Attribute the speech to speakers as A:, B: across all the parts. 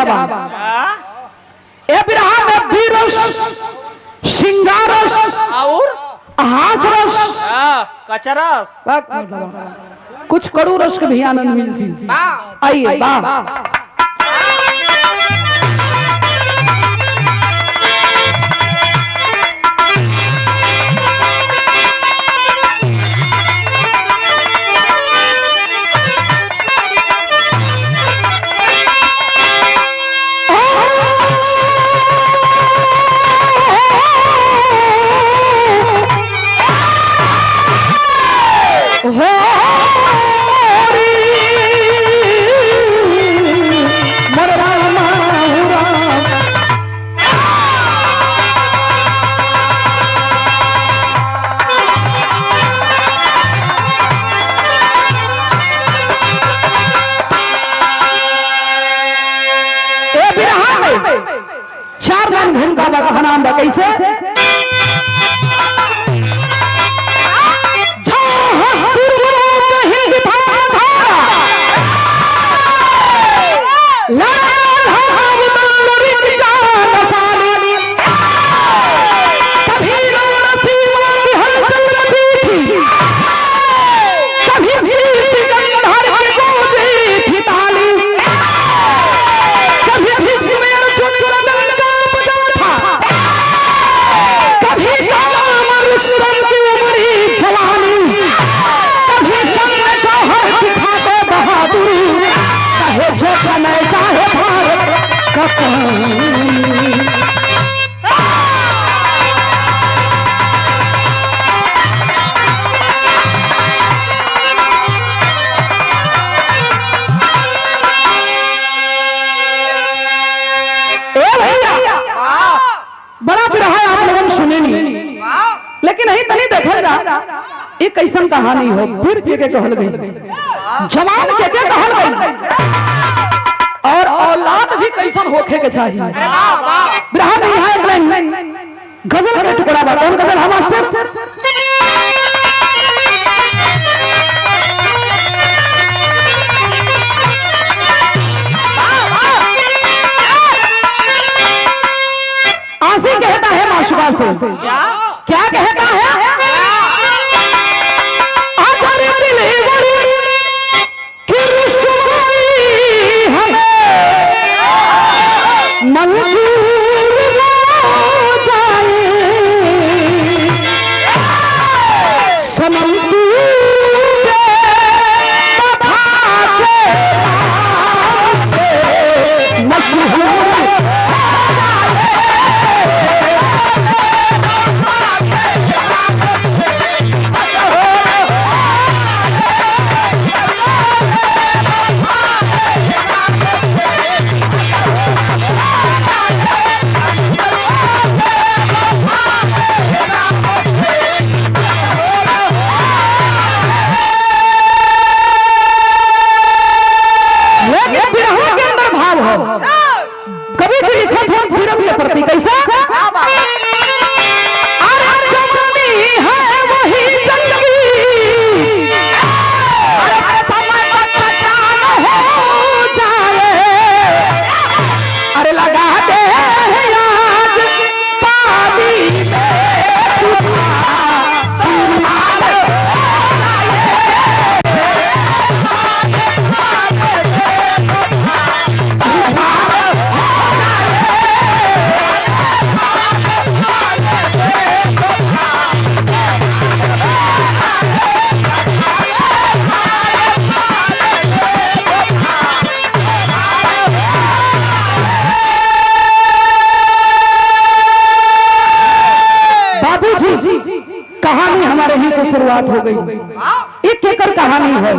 A: बिरहा ए बिरहा में बीरस सिंगारस
B: और
A: हासरस
B: कचरस
A: कुछ कड़ू रस के भी आनंद मिलती। आइए वाह चार लाइन भूमिका का नाम बा कैसे बड़ा बिरहा आप लोगन सुने नहीं, लेकिन यही तनी देखल जा एक कैसन कहानी हो फिर के कहल गई जवान के कहल गई और औलाद भी कैसन होखे के चाहिए। बिरहा में यहाँ एक लाइन गजल का टुकड़ा बा। कौन गजल है मास्टर? आसी कहता है माशुका से क्या कहता है? अगर दिल की रुसवाई हमें मंजूर हो जाए सनम तू प्रति कैसा अरे लगा दे याद पानी कहानी हमारे ही से शुरुआत हो गई। एक एकड़ कहानी है,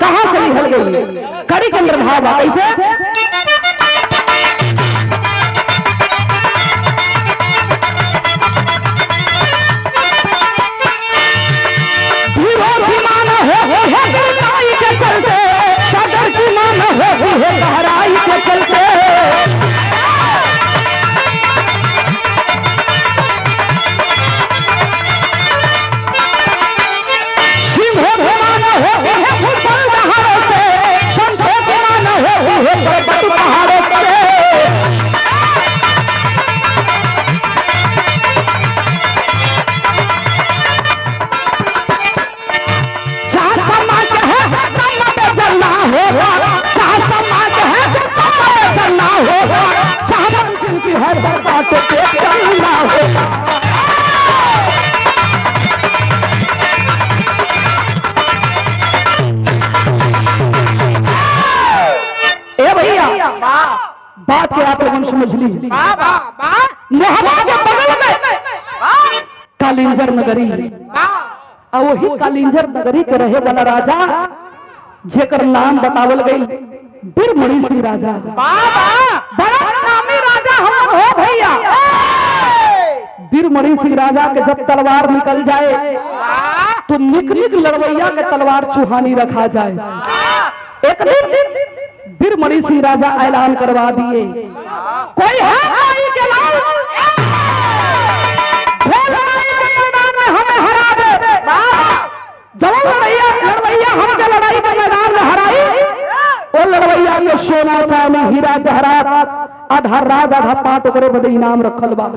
A: कहां से निकल गई कड़ी के प्रभाव ऐसे के चलते सागर की मान हो गहराई के चलते हो बात के आप लोगों ने समझ ली। मोहब्बा के बगल में कालिंजर नगरी, और वही कालिंजर नगरी के रहे वाला राजा जेकर नाम बतावल गई बीरमणि सिंह राजा। बड़ा नामी राजा हम हो भैया। बीरमणि सिंह राजा के जब तलवार निकल जाए तो निक निक लड़वैया के तलवार चुहानी रखा जाए। एक दिन बीरमणि सिंह राजा ऐलान करवा दिए, कोई है लड़ाई के लाल, जो लड़ाई के मैदान में हमें हरा दे। जब लड़वैया हमके लड़ाई के मैदान में हराई, वो लड़वैया के सोना चांदी हीरा जवाहरात आधा राज आधा पाट ओकरे बदे इनाम रखल बा।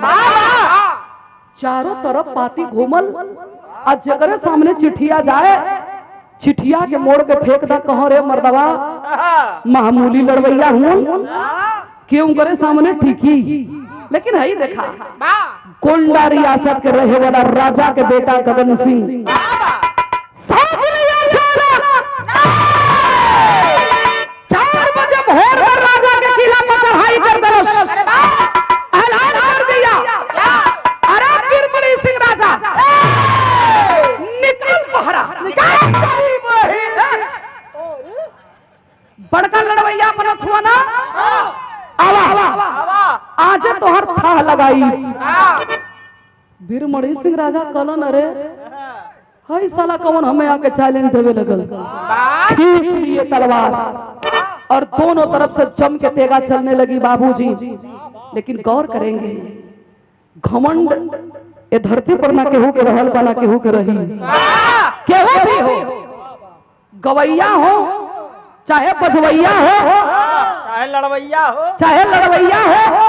A: चारों तरफ पाती घूमल, और जकरे सामने चिट्ठिया जाए चिट्ठिया के मोड़ के फेंक दा, कहो रे मर्दवा मामूली लड़वैया हूं क्यों करे सामने ठीकी। लेकिन है देखा गोंडा रियासत के रहे वाला राजा के बेटा गगन सिंह 4 बजे भोर में राजा के किला पर चढ़ाई कर दरस ऐलान कर दिया, अरे बीरमणि सिंह राजा निकल पहरा। बड़का लड़वैया बनत हुआ ना, आवा आज तोहर था लगाई। बीरमणि सिंह राजा कलन, अरे हाय साला कौन हमें आके चैलेंज देवे लगल। खींच लिए तलवार और दोनों तरफ से जम के तेगा चलने लगी बाबूजी। लेकिन गौर करेंगे घमंड ये धरती पर ना केहू के रहल बा ना केहू के रही। केहू भी हो, गवैया हो चाहे बजवैया हो
B: चाहे लड़वैया हो,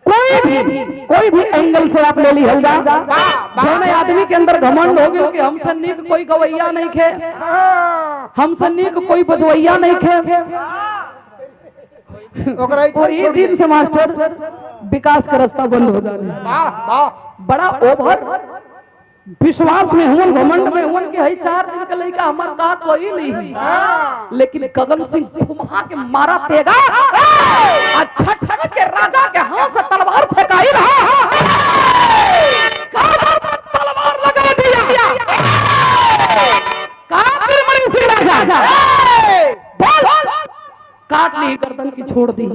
B: कोई भी एंगल से आप ले ली हल जा। जो आदमी के अंदर घमंड हो गया कि हमसे नीक कोई गवैया नहीं खे, हमसे नीक कोई बजवैया नहीं खे, वही दिन से मास्टर विकास का रास्ता बंद हो जाने। बड़ा ओभर विश्वास में हुन, घमंड में हुन कि 4 दिन का लड़का हमार का कोई नहीं। लेकिन गगन सिंह घुमा के मारा तेगा, अच्छा के राजा के हाथ से तलवार फेंकाई रहा, तलवार लगा दिया। बीरमणि सिंह राजा काट ली गर्दन की छोड़ दी।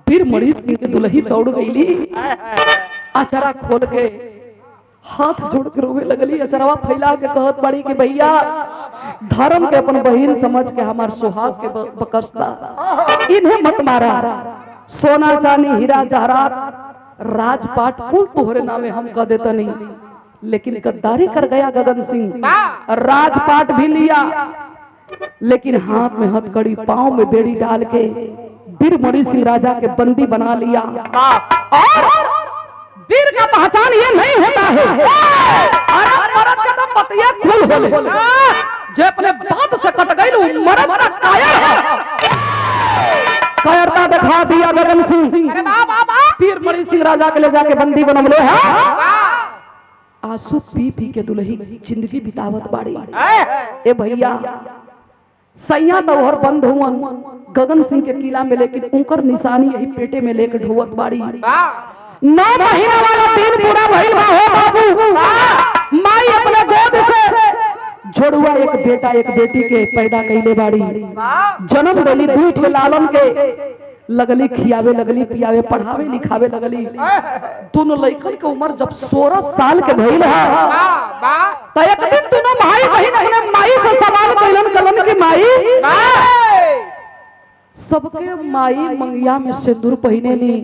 B: बीरमणि सिंह की दुल्ही दौड़ गईली, अचरा खोल के हाथ जोड़ के रोवे लगली, अचरवा फैला के कहत बड़ी कि भैया धर्म के अपन बहिन समझ के हमार सुहाग के बकसदा, इन्हें मत मारा। सोना चांदी हीरा जवाहरात राजपाट कुल तोहरे नामे हम कह देता नहीं। लेकिन गद्दारी कर गया गगन सिंह, राजपाट भी लिया लेकिन हाथ में हथकड़ी पांव में बेड़ी डाल के बीरमणि सिंह राजा के बंदी बना लिया। और वीर का पहचान ये नहीं होता है, अरे मर्द का तो पतिया खुल होले, जो अपने बात से कट गई मर्द का कायर है। कायरता दिखा दिया गगन सिंह। बीरमणि सिंह राजा के ले जाके बंदी बनवले है। आंसू पी पी के दुल्ही जिंदगी बितावत बाड़ी। ए भैया सैया तो और बंद हुवन गगन सिंह के किला में, लेकिन उनकर निशानी यही पेटे में लेके ढोवत बाड़ी। 9 महीना वाला दिन पूरा भइल बा हो बाबू। माई अपने गोद से जोड़ुआ एक बेटा एक बेटी के पैदा कइले बाड़ी। जन्म देली 2 ठे लालन के, लगली खियावे लगली पियावे पढ़ावे लिखावे लगली। दोनों लड़कन के उम्र जब 16 साल के भइल है, तो एक दिन दोनों भाई बहन अपने माई से सवाल कइलन कलन की माई सबके माई मंगिया में सिंदूर पहिने ली,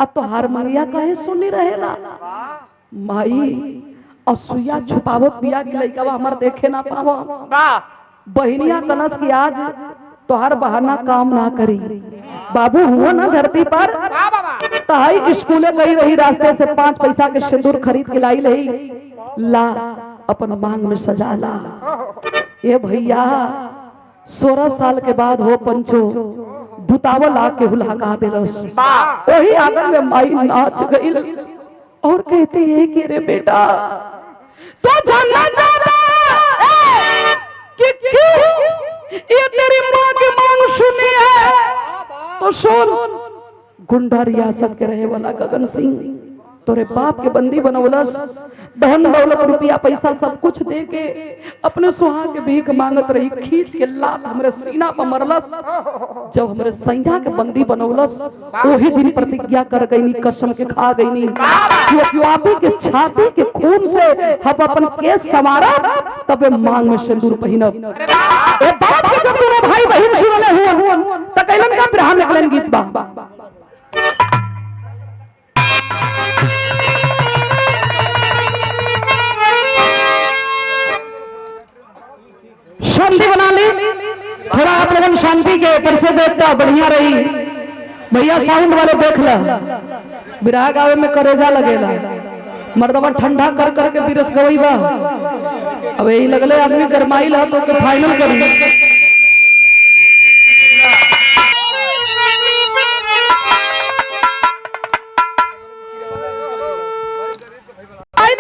B: अब तोहार मंगिया काहे सुनी रहेला। माई असुया छुपावत पिया की लइका हमार देखे ना पावा। बहनिया तनस की आज तोहार बहाना काम ना करी। बाबू हुआ ना धरती पर तहाई स्कूले गई रही, रास्ते से 5 पैसा के सिंदूर खरीद के लाई रही, ला अपन मांग में सजा ला। ये भैया 16 साल के बाद हो पंचो भूतावल आके हुलका देलस। वही आंगन में माई नाच गई और कहते हैं कि रे बेटा तो जानना चाहता कि क्यों ये तेरी माँ की मांग सुनी है। तो सुन, गुंडा रियासत के रहे वाला गगन सिंह तोरे बाप के बंदी बनौलस, धन दौलत रुपया पैसा सब कुछ दे के अपने सुहा के भीख मांगत रही, खींच के लात हमरे सीना पर मरलस। जब हमरे सैया के बंदी बनौलस वही दिन प्रतिज्ञा कर गईनी, कसम के खा गईनी कि आपी के छाती के खून से हम अपन केस संवारा तबे मांग में सिंदूर पहिनब। ए बात के जब दोनों भाई बहन सुनले हुआ त कैलन का ब्रह्म निकलन गीत बा। शांति बना ली, थोड़ा आप लोगों शांति के ऊपर से देखता बढ़िया रही। भैया साउंड वाले देख ला, बिरहा गावे में करेजा लगेला, मर्दवा ठंडा कर करके बिरस गवई बा। अब यही लगले आदमी गरमाई ला तो के फाइनल करी।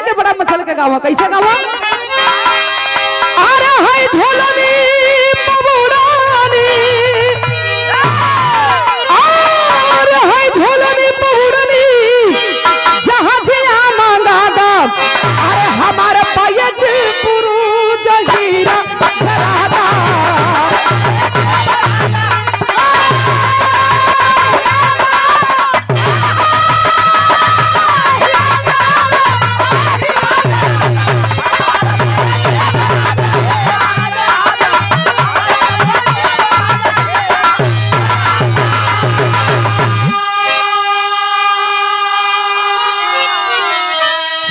B: के बड़ा मचल के गावा, कैसे गावा? अरे हाय झोलनी पबुरानी, अरे हाय झोलनी पबुरानी, जहाँ जिया मांगा दा, अरे हमारे पायज पुरु जहीरा घरादा।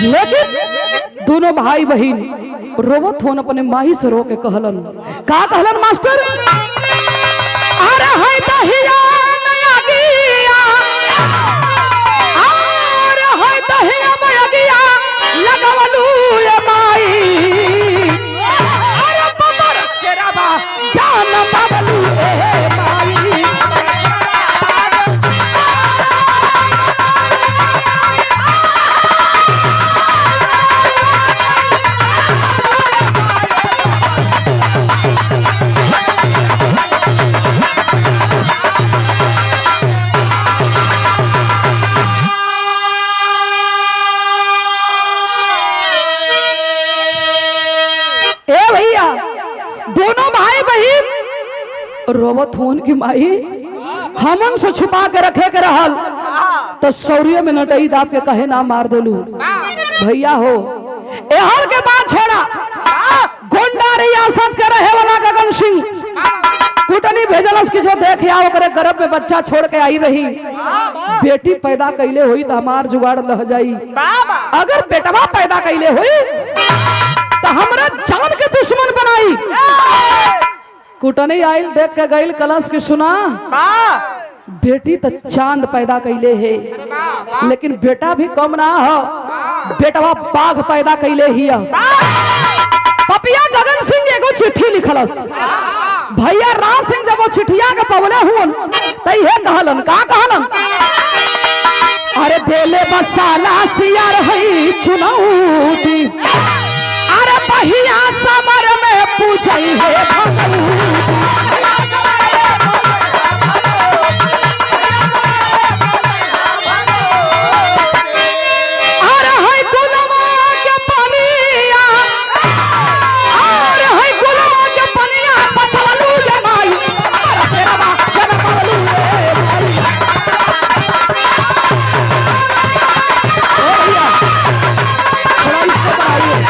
B: लेकिन दोनों भाई बहन रोवत होन अपने माही से रो के कहलन, का कहलन मास्टर? अरे हाय दहिया नया गिया, अरे हाय दहिया नया गिया लगवलू ये माई, अरे बबर शेराबा जान बाबलू ए माई। दोनों भाई बहन रोवत होन की माई हमन से छुपा के रखे के रहल तो शौर्य में नटई दाब के कहे ना मार देलू। भैया हो एहर के बाद छोड़ा गोंडा रियासत के रहे वाला गगन सिंह कुटनी भेजलस की जो देख आओ करे गर्भ में बच्चा छोड़ के आई रही, बेटी पैदा कैले हुई तो हमार जुगाड़ लह जाई, अगर बेटवा पैदा कैले हुई तो हमरा जान के दुश्मन बनाई। कुटनी आइल देख के गइल कलश की सुना, बेटी तो चांद पैदा कैले है लेकिन बेटा भी कम ना हो, बेटवा बाघ पैदा कैले ही। पपिया गगन सिंह एगो चिट्ठी लिखलस, भैया राज सिंह जब वो चिट्ठिया के पवले हुन तो ये कहलन, का कहलन? अरे देले बसाला सियार है चुनौती, अरे पहिया समर में पूछई है भगलू। अरे है गुलवा के पनिया, अरे है गुलवा के पनिया पछलू ये माई, अरे तेरा जनमलू ये माई। ओ भैया थोड़ा इसको बढ़ाइए।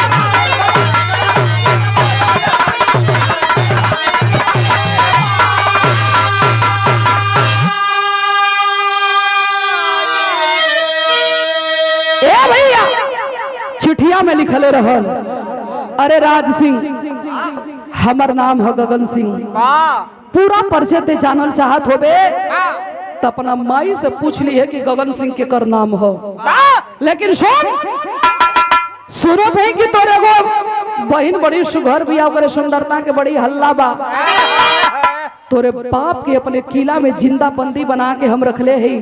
B: चिट्ठिया में लिखले रहल, अरे राज सिंह हमर नाम है गगन सिंह, पूरा परिचय ते जानल चाहत होबे तो अपना माई से पूछ ली है कि गगन सिंह के कर नाम हो। लेकिन सुन सूरत है कि तोरे को बहन बड़ी सुघर बिया करे, सुंदरता के बड़ी हल्ला बा, तोरे बाप के अपने किला में जिंदा बंदी बना के हम रखले ही,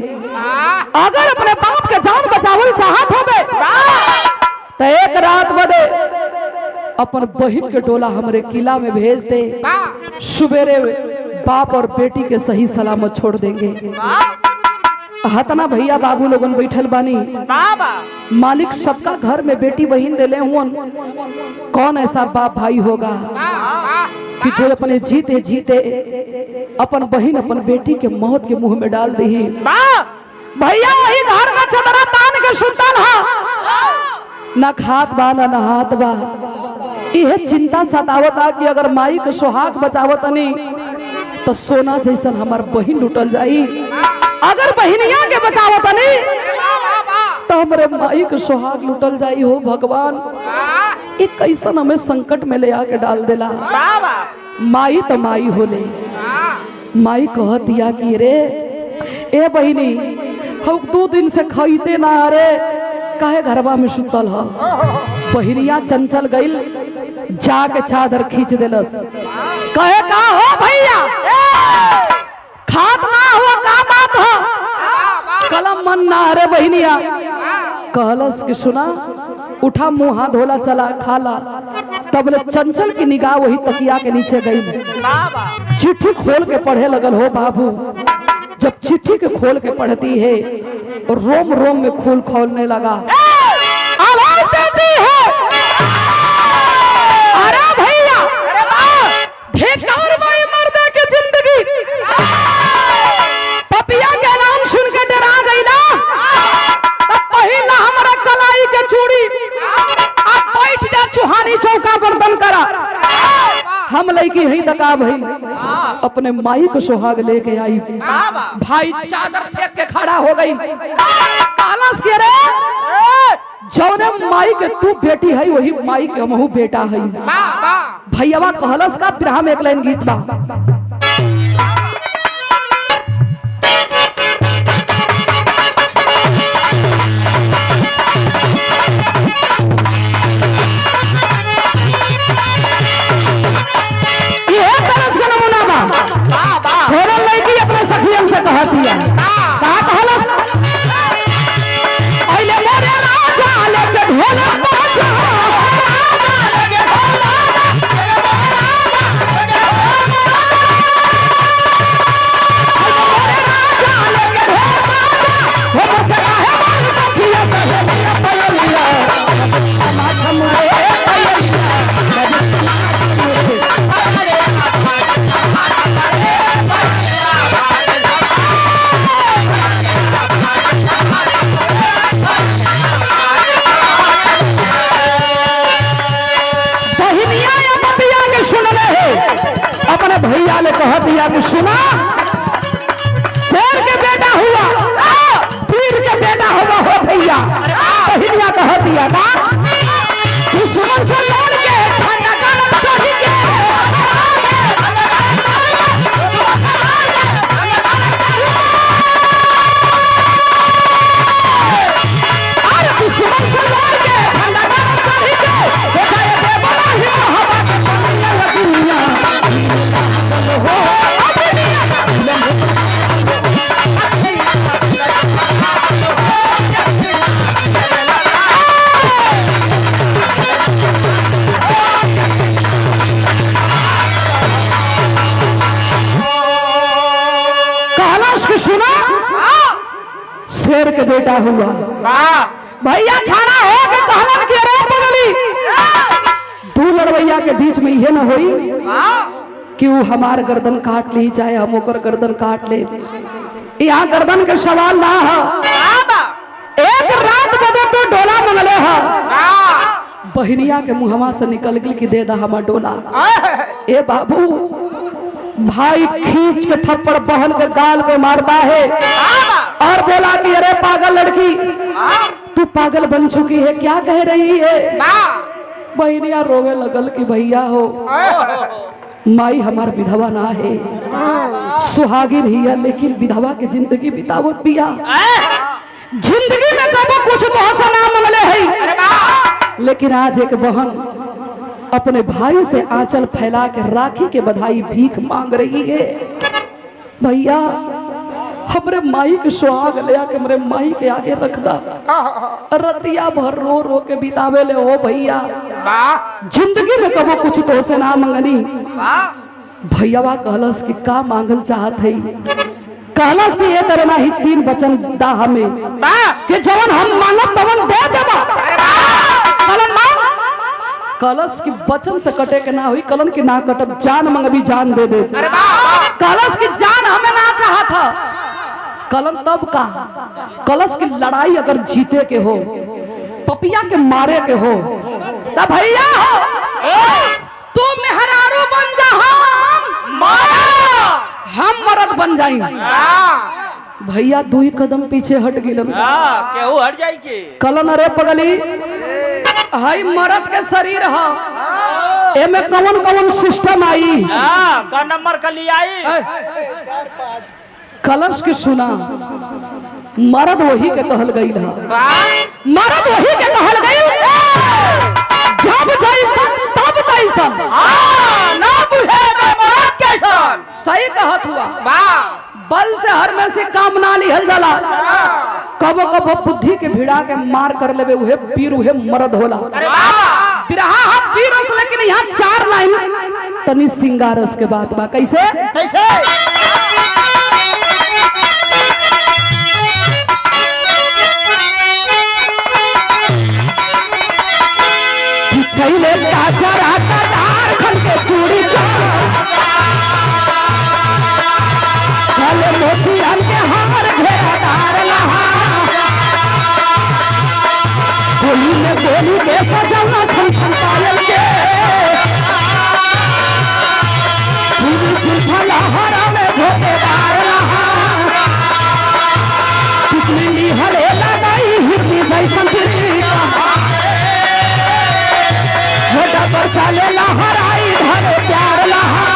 B: अगर अपने बाप के जान बचावल चाहत होबे तो एक रात बदे अपन बहिन के डोला हमरे किला में भेज दे, सुबेरे बाप और बेटी के सही सलामत छोड़ देंगे। हतना भैया बाबू लोगन बैठल बानी, मालिक सबका घर में बेटी बहन देले हुन। कौन ऐसा बाप भाई होगा कि जो अपने जीते जीते अपन बहन अपन बेटी के मौत के मुंह में डाल दी। भैया वही घर में चदरा तान के सुतल हा, न खात बा न नहात बा। यह चिंता सतावता कि अगर माई के सुहाग बचावत नहीं तो सोना जैसन हमार बहन लुटल जाई, अगर बहनिया के बचावत नहीं तो हमारे माई के सुहाग लुटल जाई। हो भगवान, एक कैसन हमें संकट में ले आके डाल देला। माई तो माई होले, माई कह दिया कि रे ए बहिनी हम 2 दिन से खाइते ना, अरे काहे घरवा में सुतल ह। बहिनिया चंचल गईल, जाके चादर खींच देलस, कहे का हो भैया खात ना हुआ का बात है। कलम मन ना, अरे बहिनिया कहलस कि सुना उठा मुंह हाथ धोला चला खाला। तब ले चंचल की निगाह वही तकिया के नीचे गई, चिट्ठी खोल के पढ़े लगल। हो बाबू, जब चिट्ठी के खोल के पढ़ती है और रोम रोम में खून खोलने लगा, आवाज देती है अरे भैया धिक्कार भाई मर्दे की जिंदगी। पपिया के नाम सुन के डरा गई ना, तब पहिला हमारा कलाई के चूड़ी अब बैठ जा चुहानी चौका पर बंद करा। हम लड़की ही दका भई अपने माई को सुहाग लेके आई। भाई चादर फेंक के खड़ा हो गई, कहलस के रे जौने माई के तू बेटी है वही माई के हमहू बेटा है। भैयावा कहलस का, फिर हम एक लाइन गीत बा। अपने सखियन से कहती है, कहा कहलस अइले मोरे राजा लेके ढोल बाजा, अपने भैया ने कह दिया कि सुना शेर के बेटा हुआ पीर के बेटा होगा हो भैया। बहिनिया कह दिया ना कि सुमन से लौट के ठंडा गरम सही के अरे कि सुमन से लौट के ठंडा गरम सही के देखा ये बेबला ही हवा के दुनिया दुनिया सुना शेर के बेटा हुआ। भैया खाना हो के कहलन के रे बगली 2 लड़वैया के बीच में ये न होई कि वो हमार गर्दन काट ली चाहे हम ओकर गर्दन काट ले। यहाँ गर्दन के सवाल ना है, एक रात बदे तो डोला मंगले है। बहनिया के मुहवा से निकल गई कि दे दा हमार डोला। ए बाबू भाई खींच के थप्पड़ बहन के गाल पे मारता है और बोला कि अरे पागल लड़की तू पागल बन चुकी है, क्या कह रही है। बहनिया रोवे लगल कि भैया हो माई हमार विधवा ना है, सुहागिन ही है, लेकिन विधवा की जिंदगी बितावत पिया। जिंदगी में कबो कुछ तो ना मंगले है, लेकिन आज एक बहन अपने भाई से आंचल फैला के राखी के बधाई भीख मांग रही है। भैया हमरे माई के सुहाग ले आके हमरे माई के आगे रखदा, रतिया भर रो रो के बितावे ले। ओ भैया जिंदगी में कबो कुछ तो से ना मंगनी, भैयावा कहलस कि का मांगल चाहत है। कहलस कि ये तरह ही 3 वचन दा हमें कि जवन हम मांगब तवन दे देबा। कहलन मांग। कहलस कि वचन से कटे के ना हुई, कहलन कि ना कटब, जान मंगबी जान दे दे। कहलस कि जान हमें ना चाहत था। कहलन तब का? कहलस कि लड़ाई अगर जीते के हो, पपिया के मारे के हो, तब भैया हो तू मेहरारू बन जा, हम मर्द बन जाई। भैया 2 कदम पीछे हट गिलन।
C: केहू हट जाई के
B: कहलन अरे पगली, हाई मर्द के शरीर ह, एमे कौन कौन सिस्टम आई?
C: का नंबर का लिया आई?
B: कलश के सुना, मर्द वही के कहल गई है, मर्द वही के कहल गई, जब जैसन तब तैसन,
C: ना बुझेगा मर्द कैसन।
B: सही कहत हुआ। बल से हर में से काम ना लिहल जाला, कबो कबो बुद्धि के भिड़ा के मार कर लेवे, उहे पीर उहे मर्द होला। बिरहा हम पीरस, लेकिन यहाँ 4 लाइन तनी सिंगारस के बात बा। कैसे
C: कैसे?
B: कैले काजरा कटार खन के चूड़ी चले मोतियन के हार घेरादार लहा, चोली में गोली के सजौना छन छन पायल के, चूड़ी चूठा लहरा में झोंकेदार लहा, कितनी हले लगाई हिरनी जैसन पर चले लहराई धरे प्यार लहा,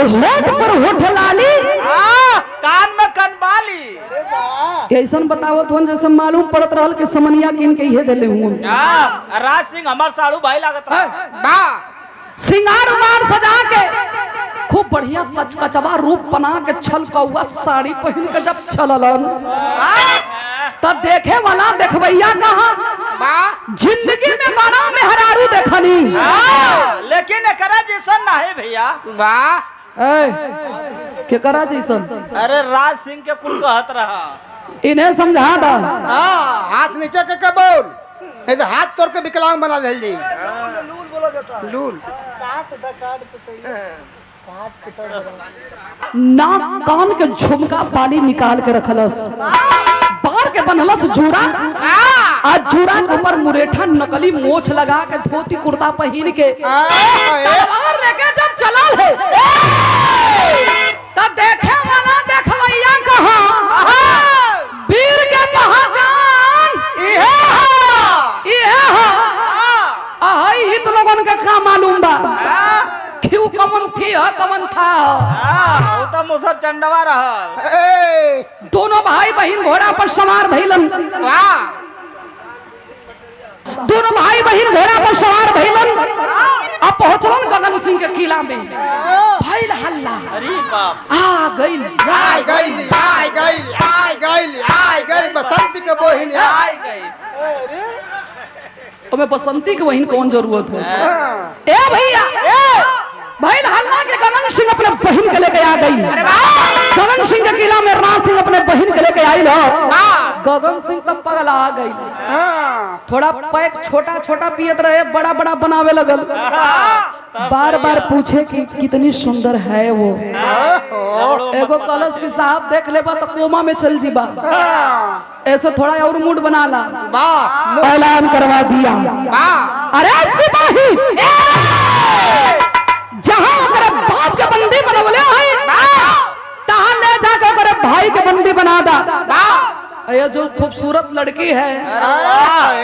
B: होठ पर होठ लाली,
C: कान में कनबाली।
B: ऐसन बतावत हो जैसे मालूम पड़त रहल कि समनिया किन के ये देले हूं।
C: राज सिंह हमार साड़ू भाई लागत रहा।
B: सिंगार उमार सजा के खूब बढ़िया कचकचवा रूप बना के छल कौआ साड़ी पहन के जब चललन, तब देखे वाला देखवैया कहा जिंदगी में बड़ा मेहरारू देखनी,
C: लेकिन एकरा जैसन ना है भैया।
B: के करा जैसन?
C: अरे राज सिंह के कुल कहत रहा,
B: इन्हें समझा दा।
D: हाथ नीचे के बोल, नहीं तो हाथ तोड़ के विकलांग बना दे जी। लूल बोला जाता है। लूल
B: नाक कान के झुमका पानी निकाल के रखलस, बार के बनलस जूड़ा, आज जूड़ा के ऊपर मुरेठा नकली मोछ लगा के धोती कुर्ता पहन के तलवार लेके जब चलल है, तब देखे वाला देखवैया कहा वीर के पहचान आई हित लोगन के का मालूम बा क्यों कमन थी है कमन था।
C: वो तो मुसर चंडवा रहल।
B: दोनों भाई बहन घोड़ा पर सवार भइलन, दोनों भाई बहन घोड़ा पर सवार भइलन, अब पहुंचलन गगन सिंह के किला में। भइल हल्ला,
C: अरे बाप,
B: आ गइल
D: बसंती के बहिन
C: आई गई।
B: तुम्हें बसंती की बहन कौन जरूरत है? ए भैया भइल हल्ला के गगन सिंह अपने बहन के लेके आ गई। गगन सिंह के किला में राज सिंह अपने बहन के लेके आई लो। गगन सिंह तब पगला आ गई, थोड़ा पैक छोटा छोटा पियत रहे, बड़ा बड़ा बनावे लगल, बार बार पूछे कि कितनी सुंदर है वो। एगो कलश के साहब देख लेबा तो कोमा में चल जीबा, ऐसे थोड़ा और मूड बना ला, ऐलान करवा दिया। अरे सिपाही, जहां अगर बाप के बंदी बनवले है तहां ले जाकर भाई के बंदी बना दा। ये जो खूबसूरत लड़की है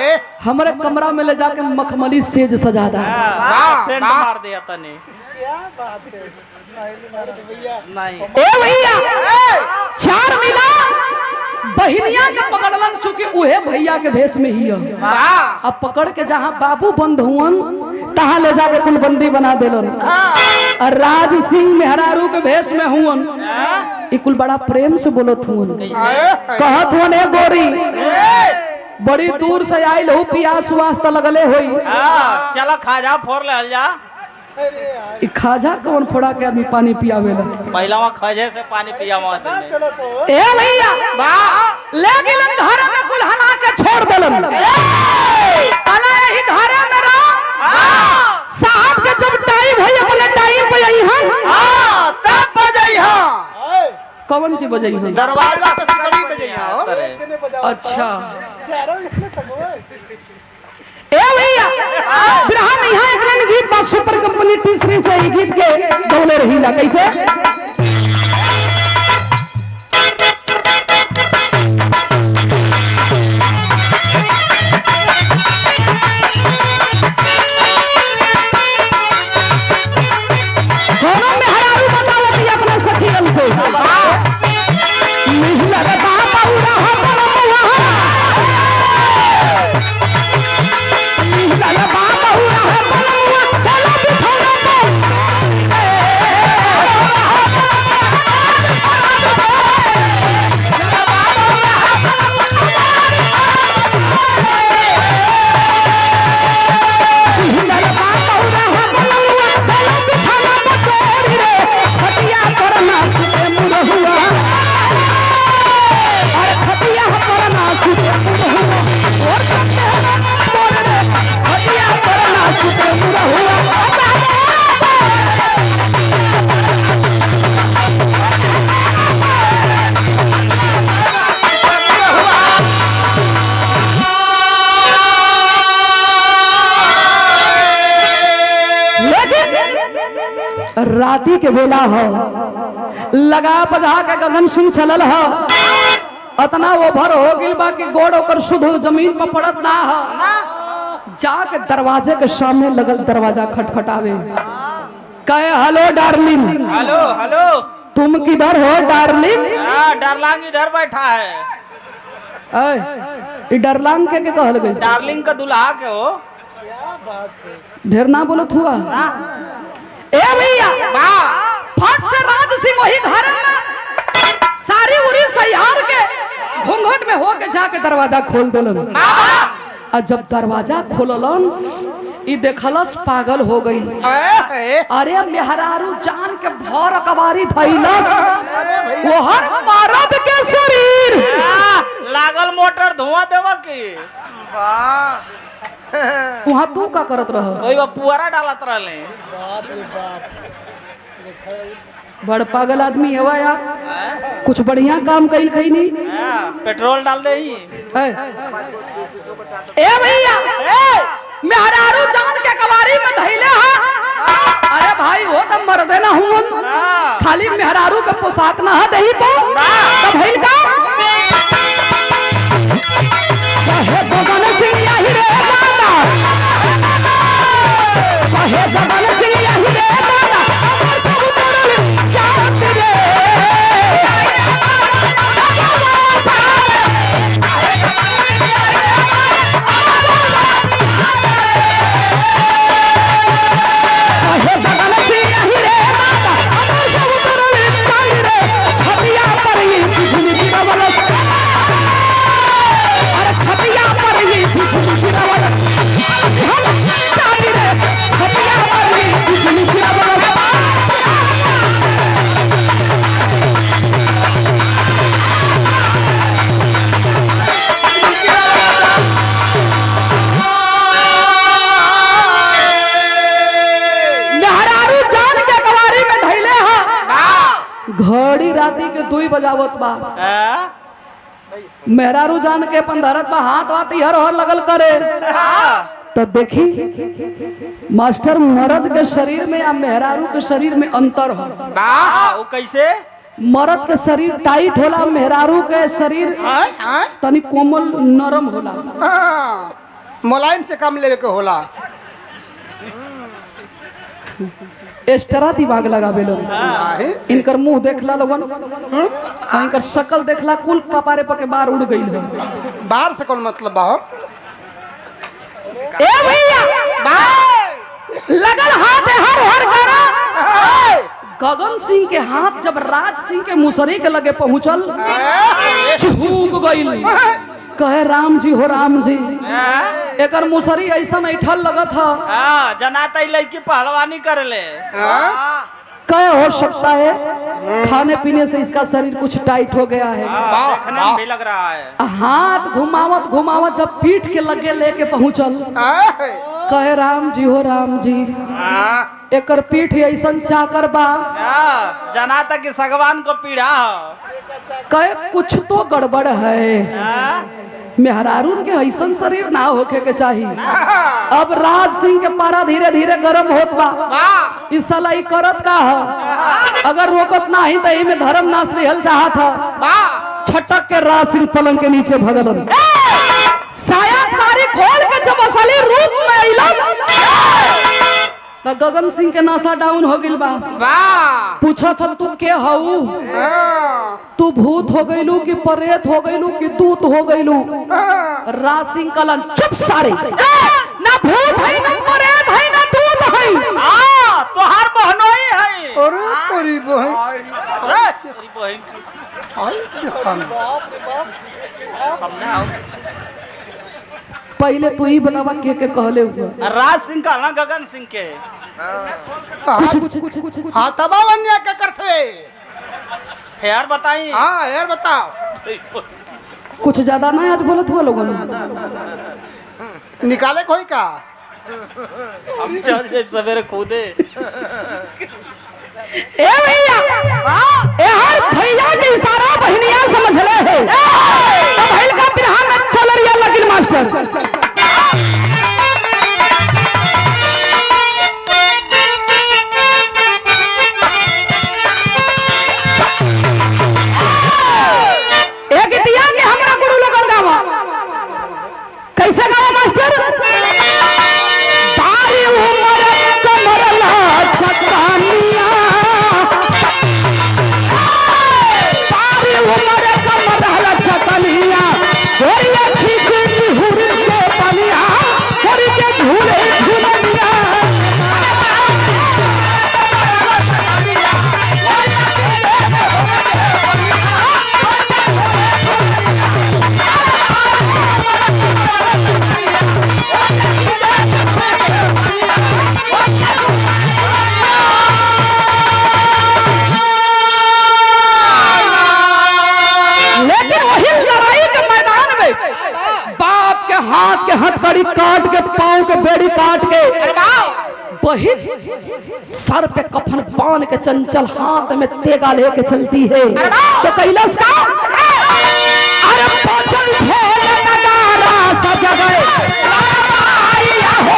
D: ए,
B: हमारे कमरा में ले जाके मखमली सेज सजा दा।
C: सेंट मार दिया तने नहीं
B: ए भैया चार मिला बहिनिया के पकड़लन चूंकि उहे भैया के भेष में ही है। अब पकड़ के जहाँ बाबू बंद हुअन तहाँ ले जाके कुलबंदी बना देलन। और राज सिंह मेहरारू के भेष में हुअन ई कुल बड़ा प्रेम से बोलत हुअन कहत हुअन ए गोरी बड़ी दूर से आइल हो पियास वास्ता लगले होई
C: चला खा जा फोर ले जा
B: ई खाजा कौन फोड़ा के आदमी पानी पियावेला
C: पहला वहाँ खजे से पानी पिया वहाँ
B: ए भैया ले गेलन घर में कुल हला के छोड़ देलन अला यही घर में रहो साहब के जब टाइम है अपने टाइम पे आई हम
D: तब बजाई हाँ
B: कौन सी बजाई हम
D: दरवाजा से सिकड़ी बजाई हाँ
B: अच्छा ए भैया फिर हम यहाँ एक गीत बात सुपर कंपनी तीसरी से ही गीत के दौले रही ना कैसे दोनों में हरारू बतावती अपने सखीरन से नहीं लगता पूरा हम राती के बेला हो लगा बजा के गगन सिंह चलल हो अतना ओभर हो गिल बा कि गोड़ ओकर शुद्ध जमीन पर पड़त ना हो जाके दरवाजे के सामने लगल दरवाजा खटखटावे कहे हेलो डार्लिंग
C: हेलो हेलो
B: तुम किधर हो डार्लिंग
C: डार्लिंग इधर बैठा है
B: ए डरलांग के कहल गई
C: डार्लिंग का दुल्हा के हो
B: ढेर ना बोलत हुआ ए भैया फट से राज सिंह वही घर में सारी उरी सयार के घूंघट में होके जाके दरवाजा खोल देलन और जब दरवाजा खोललन ई देखलस पागल हो गई अरे मेहरारू जान के भर कबारी धैलस वो हर मर्द के शरीर
C: लागल मोटर धुआं देवा की
B: वहां तू का करत रह
C: वही पुआरा डालत रहले
B: बड़ पागल आदमी है यार कुछ बढ़िया काम कइल खई नहीं
C: पेट्रोल डाल दे ही
B: ए भैया मेहरारू जान के कबारी में धैले हा अरे भाई वो तो मर्दे ना हुन खाली मेहरारू के पोशाक ना दही तो भइल का कहे भगवान सिंह यही रे दादा कहे भगवान सिंह यही रे दादा हमर सब तोड़ल शांत रे कहे भगवान सिंह यही रे दादा हमर सब तोड़ल शांत रे छतिया पर ये बिजली गिरवल अरे छतिया पर ये बिजली गिरवल हम डाली रे छतिया पर ये बिजली गिरवल मेहरारू जान के कवारी में धैले हा घड़ी राती के 2 बजावत बा मेहरारू जान के पंधरत बा हाथ वात हर हर लगल करे तो देखी मास्टर मर्द के शरीर में या मेहरारू के शरीर में अंतर हो
C: वो कैसे
B: मर्द के शरीर टाइट होला, मेहरारू के शरीर
D: आय आय
B: तनी कोमल नरम होला।
D: हाँ, मुलायम से कम लेवे के होला।
B: एक्स्ट्रा दिमाग लगावे लोग।
D: आहे
B: इनकर मुंह देखला लोगन, इनकर शक्ल देखला, कुल कपारे पके बार उड़ गई है।
D: बाहर से कौन मतलब बा हो?
B: ए भैया लगल हाथ है हर हर करा। गगन सिंह के हाथ जब राज सिंह के मुसरी के लगे पहुंचल, झूक गई। कहे राम जी हो राम जी, एकर मुसरी ऐसा ऐठल लगत था।
C: हाँ, जनाता ही लड़की पहलवानी कर ले।
B: कहे हो सकता है खाने पीने से इसका शरीर कुछ टाइट हो गया है।
C: देखने में भी लग रहा है।
B: हाथ घुमावत घुमावत जब पीठ के लगे लेके पहुंचल,
D: आय
B: कहे राम जी हो राम जी, एकर पीठ ऐसन चाकर बा।
C: हाँ, जनाता कि सगवान को पीड़ा हो।
B: कहे कुछ तो गड़बड़ है,
C: हाँ?
B: मेहरारून के ऐसन शरीर ना होके के चाहिए। अब राज सिंह के पारा धीरे धीरे गर्म होत बा। इस साला ई करत का है? अगर रोकत ना ही तो में धर्म नाश लिहल चाहत था। छटक के राज सिंह पलंग के नीचे भगलन, साया सारी खोल के जब असली रूप में अइलन तो गगन सिंह के नासा डाउन हो गिल बा। पूछो था तू के हऊ? तू भूत हो गईलू कि प्रेत हो गईलू कि दूत हो गईलू? राज सिंह कलन चुप सारे, ना भूत है ना प्रेत है ना दूत है।
C: हाँ, तोहार बहनोई है।
D: अरे तेरी बहन
C: अरे, तेरी बहन की
D: आय देखा ना।
C: सामने आओ।
B: पहले तू ही बतावा के कहले हुआ।
C: राज सिंह का ना गगन सिंह के।
D: हाँ तबा बनिया क्या करते?
C: यार बताई।
D: हाँ यार बताओ,
B: कुछ ज्यादा ना आज बोलत हुआ लोगों
D: निकाले कोई का?
C: हम चल जब सवेरे कूदे।
B: ए भैया, ए हर भैया के इशारा बहनिया समझ ले है। तो भैल का बिरहा में चल रिया लगिल मास्टर। एक दिया के हमरा गुरु लोगन गावा, कैसे गावा मास्टर? बारी उमर कमरला छकानिया, बारी उमर कमरला छकानिया, होरिया खींची हुरी के पनिया, होरी के झूले झूलनिया। लेकिन वही लड़ाई के मैदान में बाप के हाथ के हथकड़ी काट के पांव के बेड़ी काट के बहिन सर पे कफन बांध के चंचल हाथ में तेगा लेके चलती है। तो कैलाश का अरे पचल भोल नगारा सजा गए आइया हो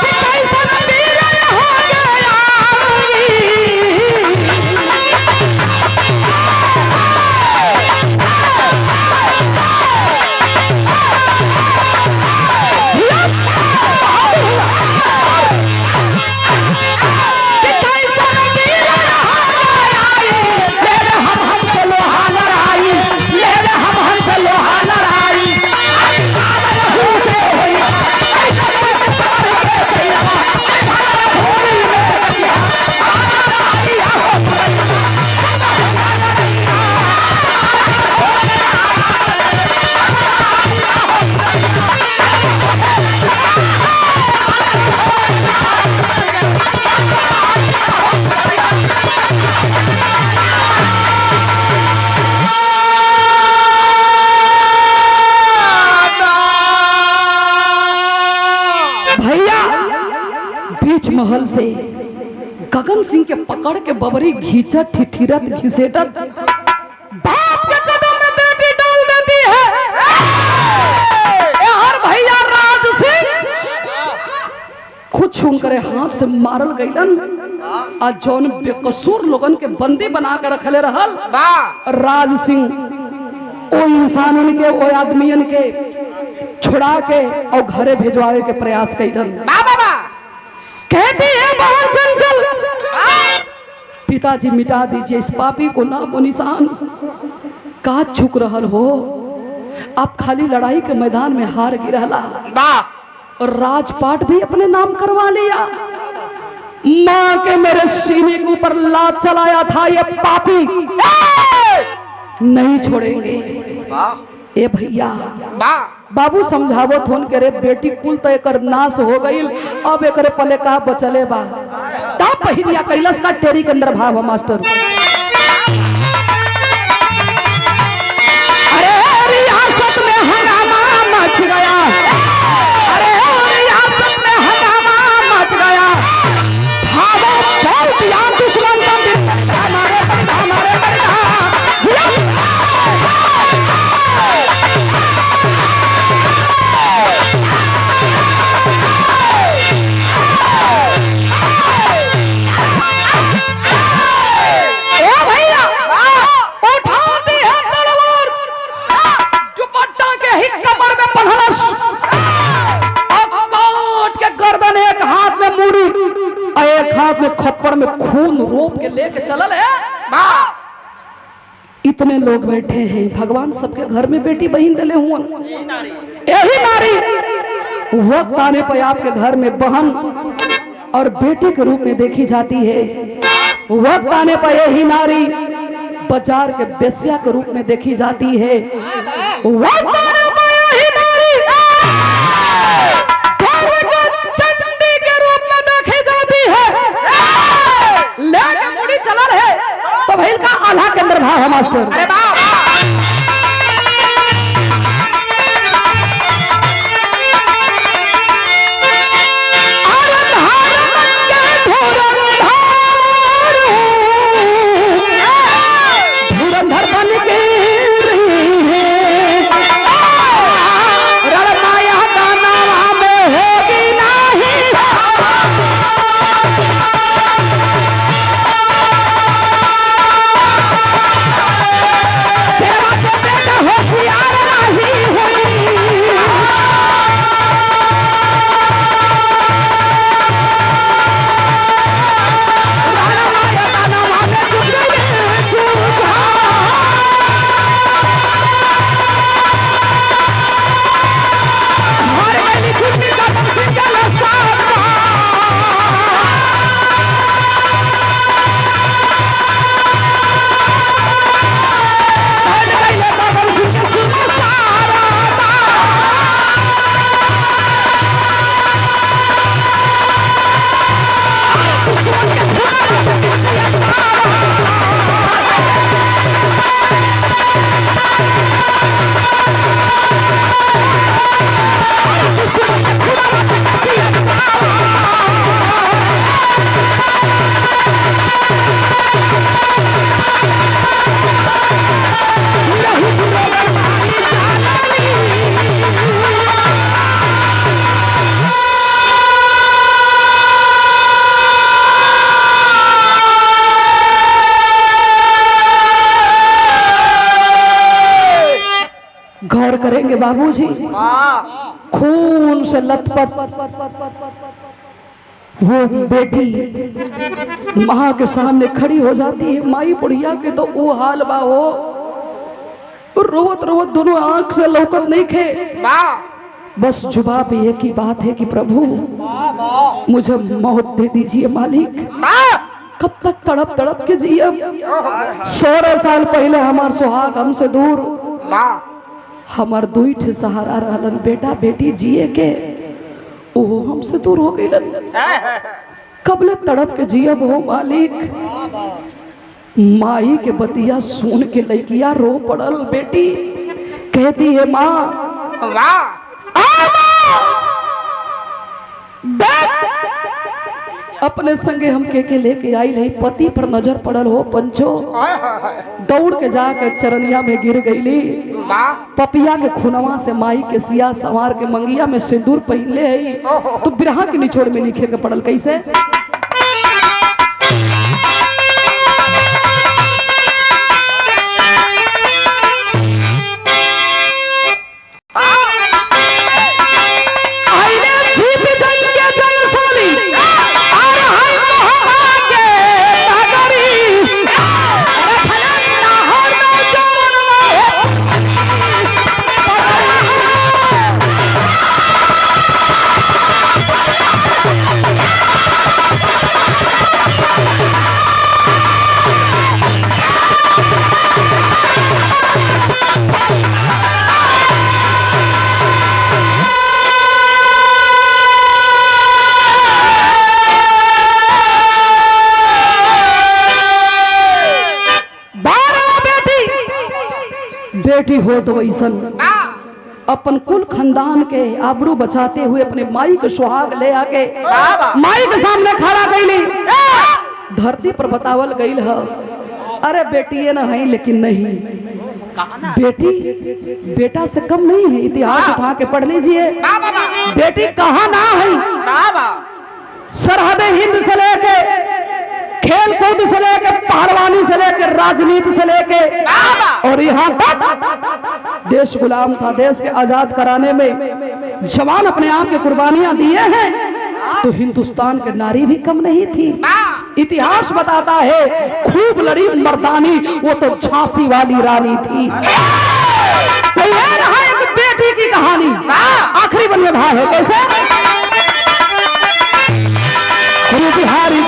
B: कैसन वीर हो गया। से गगन सिंह के पकड़ के बबरी घींचत ठिठिरत घिसेटत बाप के कदम में बेटी डाल देती है। यार भैया राज सिंह खुद छून करे हाथ से मारल गईलन आ जौन बेकसूर लोगन के बंदी बना के रखले रहल राज सिंह ओ इंसानन के ओ आदमियन के छुड़ा के और घरे भेजवावे के प्रयास कईलन। कहती है बहुत चंचल पिताजी मिटा दीजिए इस पापी को, नाम और निशान का चुक रहल हो। आप खाली लड़ाई के मैदान में हार गिरला और राजपाट भी अपने नाम करवा लिया। माँ के मेरे सीने के ऊपर लात चलाया था ये पापी नहीं छोड़ेंगे। ए भैया बाबू समझावो थोन के रे बेटी कुल तो एकर नाश हो गई, अब एकरे पले का बचले बा ता पहिलिया कैलाश का टेरी के अंदर भाव मास्टर। अरे रियासत में हंगामा मच गया, अरे रियासत में हंगामा मच गया, भावो बोल दिया दुश्मन का हमारे में खप्पड़ में खून रोप के लेके चलल है। इतने लोग बैठे हैं, भगवान सबके घर में बेटी बहन डले हुए, यही नारी वक्त आने पर आपके घर में बहन और बेटी के रूप में देखी जाती है। वक्त आने पर यही नारी बाजार के बेस्या के रूप में देखी जाती है। वक्त आने पर यही नारी चंडी के रूप में देखी जाती है। लेके मुड़ी चलल है तो भैल का आल्हा के अंदर भाव है मास्टर। अरे गौर करेंगे बाबूजी, खून से लथपथ वो बेटी माँ के सामने खड़ी हो जाती है। माई बुढ़िया के तो वो हाल बा हो, रोवत रोवत दोनों आंख से लौकत नहीं खे, बस जुबा पे एक ही बात है कि प्रभु मुझे मौत दे दीजिए मालिक, कब तक तड़प तड़प के जिए। 16 साल पहले हमार सुहाग हमसे दूर, हमार दुई ठे सहारा रहलन बेटा बेटी जिए के, वो हमसे दूर हो गई। कबले तड़प के जियब हो मालिक। माई के बतिया सुन के लड़किया रो पड़ल। बेटी कहती है माँ अपने संगे हम के लेके आई रही, पति पर नजर पड़ल हो पंचो, दौड़ के जाके चरनिया में गिर गईली। पपिया के खुनवा से माई के सिया संवार के मंगिया में सिंदूर पहनले है, तो बिरहा के निचोड़ में लिखे के पड़ल कैसे। बेटी हो तो वैसन अपन कुल खानदान के आबरू बचाते हुए अपने माई के सुहाग ले आके माई के सामने खड़ा गईली। धरती पर बतावल गईल है, अरे बेटी ये न है लेकिन नहीं, बेटी बेटा से कम नहीं है। इतिहास उठा के पढ़ लीजिए, बेटी कहाँ ना है। सरहद हिंद से लेके खेल कूद से लेके पहलवानी से लेके राजनीति से लेके और यहाँ तक देश गुलाम था। देश के आजाद कराने में जवान अपने आप की कुर्बानियां दिए हैं, तो हिंदुस्तान के नारी भी कम नहीं थी। इतिहास बताता है खूब लड़ी मर्दानी, वो तो झांसी वाली रानी थी। तो ये रहा एक बेटी की कहानी। आखिरी बन में भाव है कैसे, गुरु बिहारी